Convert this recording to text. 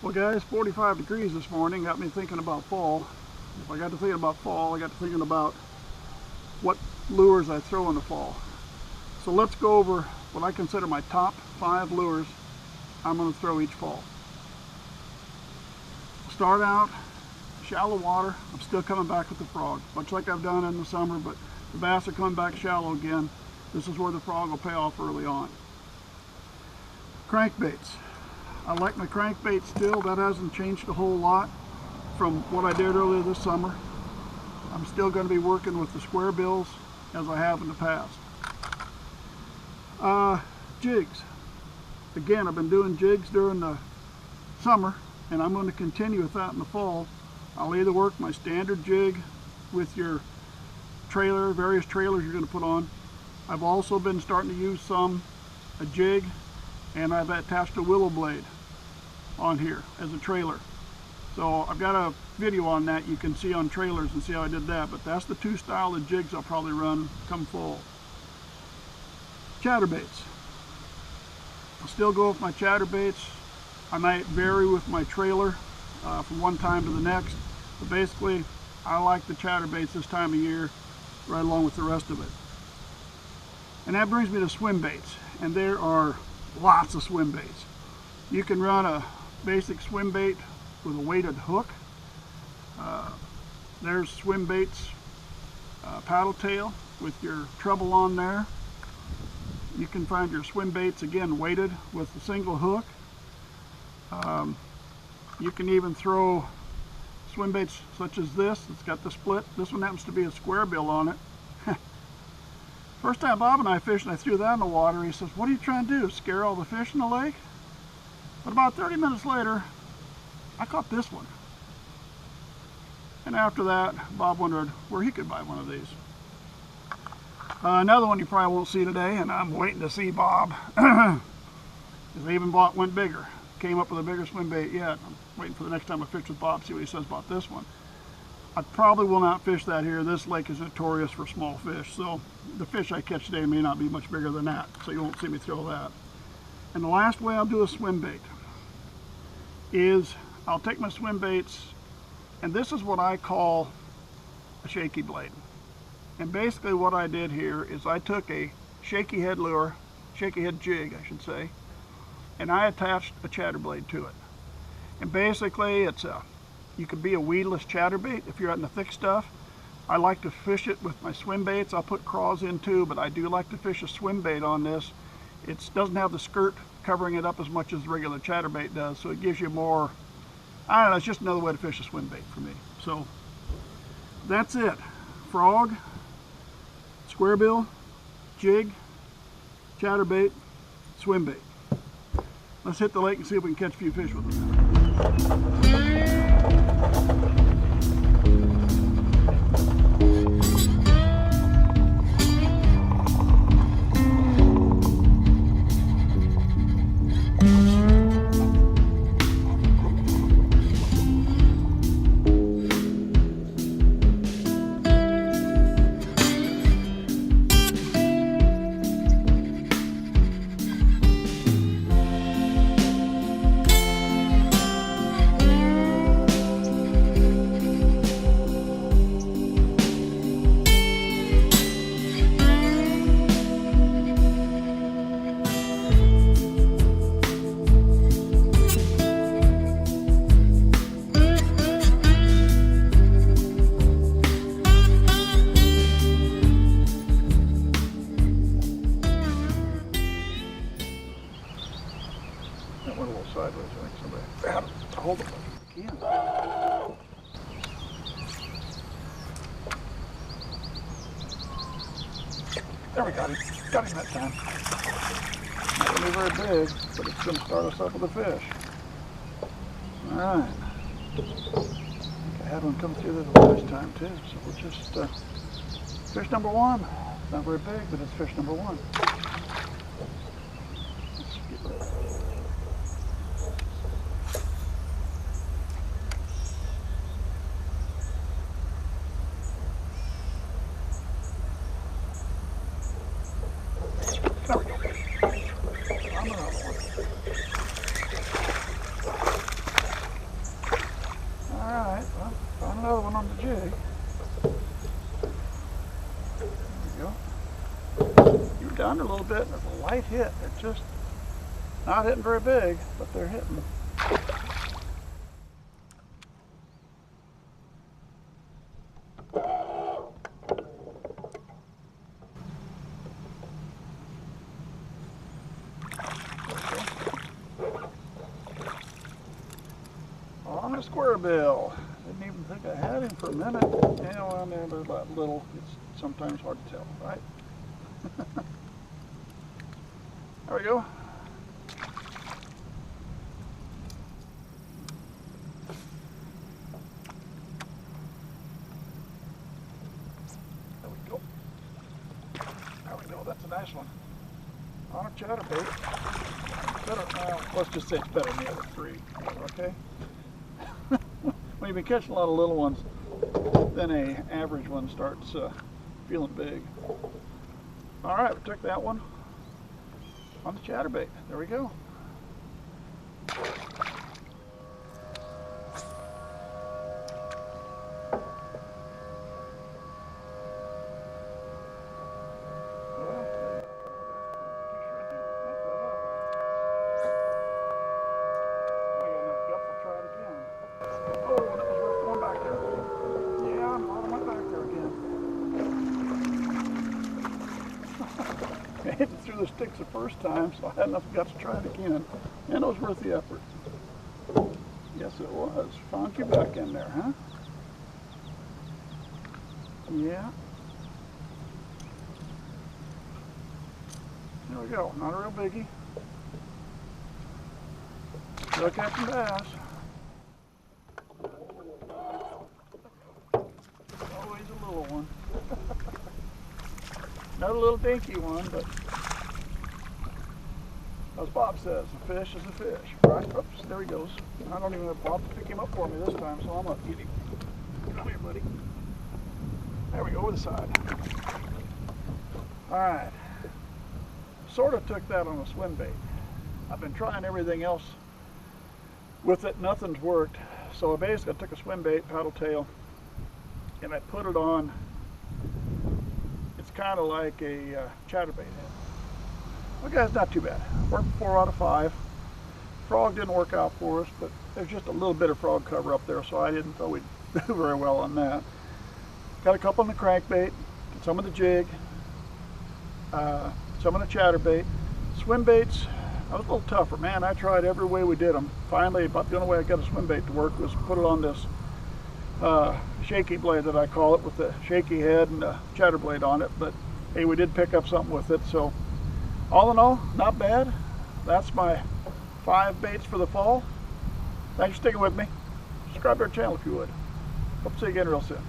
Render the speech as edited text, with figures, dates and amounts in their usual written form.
Well guys, 45 degrees this morning got me thinking about fall. If I got to thinking about fall, I got to thinking about what lures I throw in the fall. So let's go over what I consider my top 5 lures I'm going to throw each fall. Start out shallow water. I'm still coming back with the frog, much like I've done in the summer, but the bass are coming back shallow again. This is where the frog will pay off early on. Crankbaits. I like my crankbait still. That hasn't changed a whole lot from what I did earlier this summer. I'm still going to be working with the square bills as I have in the past. Jigs. Again, I've been doing jigs during the summer, and I'm going to continue with that in the fall. I'll either work my standard jig with your trailer, various trailers you're going to put on. I've also been starting to use a jig, and I've attached a willow blade on here as a trailer. So I've got a video on that you can see on trailers and see how I did that, but that's the two style of jigs I'll probably run come fall. Chatterbaits. I'll still go with my chatterbaits. I might vary with my trailer from one time to the next, but basically I like the chatterbaits this time of year right along with the rest of it. And that brings me to swim baits, and there are lots of swim baits. You can run a basic swim bait with a weighted hook. There's swim baits, paddle tail with your treble on there. You can find your swim baits again weighted with a single hook. You can even throw swim baits such as this. It's got the split. This one happens to be a square bill on it. First time Bob and I fished and I threw that in the water, he says, "What are you trying to do, scare all the fish in the lake?" But about 30 minutes later, I caught this one. And after that, Bob wondered where he could buy one of these. Another one you probably won't see today, and I'm waiting to see Bob, is I even went bigger. Came up with a bigger swim bait yet. I'm waiting for the next time I fish with Bob, see what he says about this one. I probably will not fish that here. This lake is notorious for small fish, so the fish I catch today may not be much bigger than that, so you won't see me throw that. And the last way I'll do a swim bait is I'll take my swim baits, and this is what I call a shaky blade. And basically what I did here is I took a shaky head lure, shaky head jig I should say, and I attached a chatter blade to it. And basically you could be a weedless chatterbait if you're out in the thick stuff. I like to fish it with my swim baits. I'll put craws in too, but I do like to fish a swim bait on this. It doesn't have the skirt covering it up as much as the regular chatterbait does, so it gives you more, I don't know, it's just another way to fish a swim bait for me. So that's it. Frog, square bill, jig, chatterbait, swim bait. Let's hit the lake and see if we can catch a few fish with them. That went a little sideways. I think somebody had to hold it again. There, we got him. Got him that time. Not going to be very big, but it's going to start us up with a fish. Alright. I think I had one come through this last time too, so we'll just fish number one. It's not very big, but it's fish number one. Let's get rid of it. There we go. I'm another one. jig. There you go. You're down a little bit, and there's a light hit. They're just not hitting very big, but they're hitting. On a square bill. Didn't even think I had him for a minute. You know, I mean, they're that little. It's sometimes hard to tell, right? There we go. There we go. There we go. That's a nice one. On a chatterbait. Better, well, let's just say it's better than the other three. Okay. When you've been catching a lot of little ones, then a average one starts feeling big. All right, we took that one on the chatterbait. There we go. I hit it through the sticks the first time, so I had enough guts to try it again. And it was worth the effort. Yes, it was. Found you back in there, huh? Yeah. There we go. Not a real biggie. Still catching bass. Always a little one. Not a little dinky one, but as Bob says, a fish is a fish, right? Oops, there he goes. I don't even have Bob to pick him up for me this time, so I'm going to get him. Come here, buddy. There we go, over the side. All right. Sort of took that on a swim bait. I've been trying everything else with it. Nothing's worked. So I basically took a swim bait, paddle tail, and I put it on. It's kind of like a chatterbait head. Okay, it's not too bad. Worked 4 out of 5. Frog didn't work out for us, but there's just a little bit of frog cover up there, so I didn't thought we'd do very well on that. Got a couple on the crankbait, some of the jig, some of the chatterbait. Swim baits, I was a little tougher, man. I tried every way we did them. Finally, about the only way I got a swim bait to work was put it on this shaky blade that I call it, with the shaky head and a chatter blade on it. But hey, we did pick up something with it. So all in all, not bad. That's my 5 baits for the fall. Thanks for sticking with me. Subscribe to our channel if you would. Hope to see you again real soon.